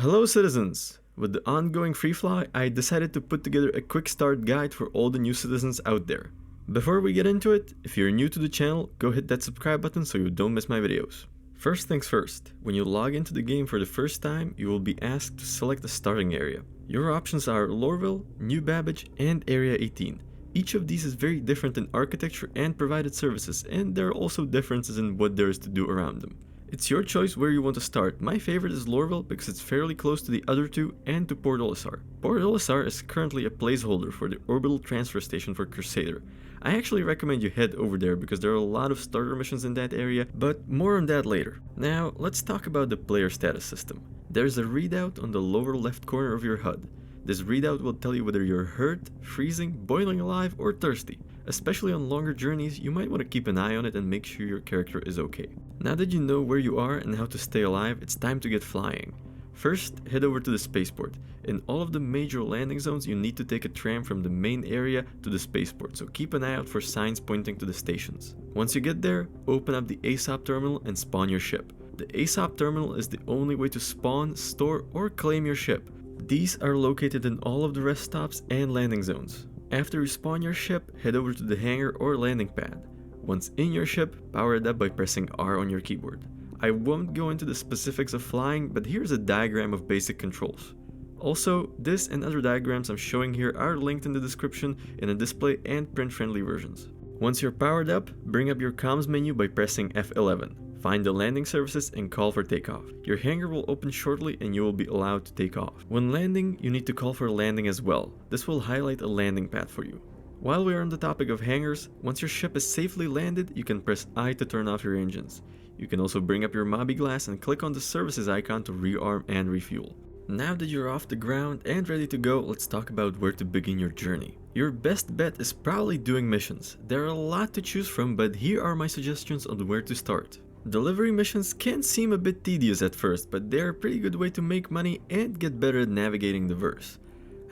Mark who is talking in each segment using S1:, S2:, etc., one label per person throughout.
S1: Hello citizens! With the ongoing free fly, I decided to put together a quick start guide for all the new citizens out there. Before we get into it, if you're new to the channel, go hit that subscribe button so you don't miss my videos. First things first, when you log into the game for the first time, you will be asked to select the starting area. Your options are Lorville, New Babbage, and Area 18. Each of these is very different in architecture and provided services, and there are also differences in what there is to do around them. It's your choice where you want to start. My favorite is Lorville because it's fairly close to the other two and to Port Olisar. Port Olisar is currently a placeholder for the orbital transfer station for Crusader. I actually recommend you head over there because there are a lot of starter missions in that area, but more on that later. Now, let's talk about the player status system. There's a readout on the lower left corner of your HUD. This readout will tell you whether you're hurt, freezing, boiling alive, or thirsty. Especially on longer journeys, you might want to keep an eye on it and make sure your character is okay. Now that you know where you are and how to stay alive, it's time to get flying. First, head over to the spaceport. In all of the major landing zones, you need to take a tram from the main area to the spaceport, so keep an eye out for signs pointing to the stations. Once you get there, open up the ASOP terminal and spawn your ship. The ASOP terminal is the only way to spawn, store, or claim your ship. These are located in all of the rest stops and landing zones. After you spawn your ship, head over to the hangar or landing pad. Once in your ship, power it up by pressing R on your keyboard. I won't go into the specifics of flying, but here's a diagram of basic controls. Also, this and other diagrams I'm showing here are linked in the description in a display and print-friendly versions. Once you're powered up, bring up your comms menu by pressing F11. Find the landing services and call for takeoff. Your hangar will open shortly and you will be allowed to take off. When landing, you need to call for landing as well. This will highlight a landing pad for you. While we are on the topic of hangars, once your ship is safely landed, you can press I to turn off your engines. You can also bring up your Mobby glass and click on the services icon to rearm and refuel. Now that you're off the ground and ready to go, let's talk about where to begin your journey. Your best bet is probably doing missions. There are a lot to choose from, but here are my suggestions on where to start. Delivery missions can seem a bit tedious at first, but they're a pretty good way to make money and get better at navigating the verse.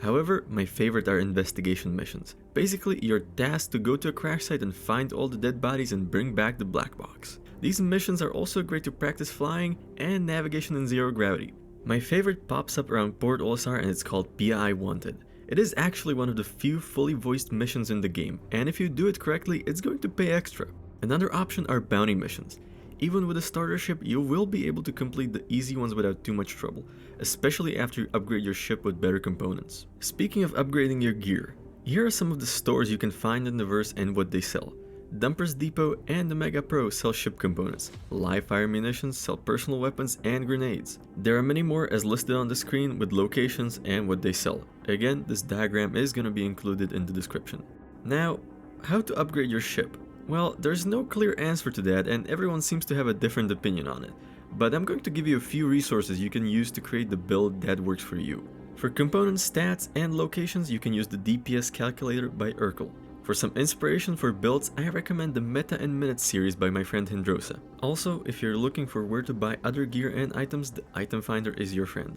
S1: However, my favorite are investigation missions. Basically, you're tasked to go to a crash site and find all the dead bodies and bring back the black box. These missions are also great to practice flying and navigation in zero gravity. My favorite pops up around Port Olisar and it's called PI Wanted. It is actually one of the few fully voiced missions in the game, and if you do it correctly, it's going to pay extra. Another option are bounty missions. Even with a starter ship, you will be able to complete the easy ones without too much trouble, especially after you upgrade your ship with better components. Speaking of upgrading your gear, here are some of the stores you can find in the verse and what they sell. Dumpers Depot and the Mega Pro sell ship components. Live fire munitions sell personal weapons and grenades. There are many more as listed on the screen with locations and what they sell. Again, this diagram is going to be included in the description. Now, how to upgrade your ship? Well, there's no clear answer to that and everyone seems to have a different opinion on it. But I'm going to give you a few resources you can use to create the build that works for you. For component stats and locations, you can use the DPS calculator by Urkel. For some inspiration for builds, I recommend the Meta and Minutes series by my friend Hindrosa. Also, if you're looking for where to buy other gear and items, the item finder is your friend.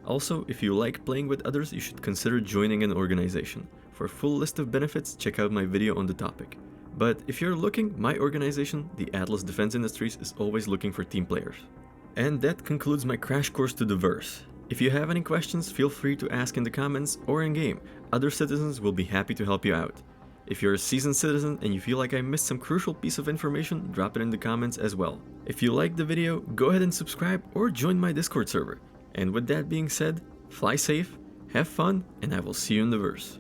S1: Also, if you like playing with others, you should consider joining an organization. For a full list of benefits, check out my video on the topic. But if you're looking, my organization, the Atlas Defense Industries, is always looking for team players. And that concludes my crash course to the verse. If you have any questions, feel free to ask in the comments or in game. Other citizens will be happy to help you out. If you're a seasoned citizen and you feel like I missed some crucial piece of information, drop it in the comments as well. If you liked the video, go ahead and subscribe or join my Discord server. And with that being said, fly safe, have fun, and I will see you in the verse.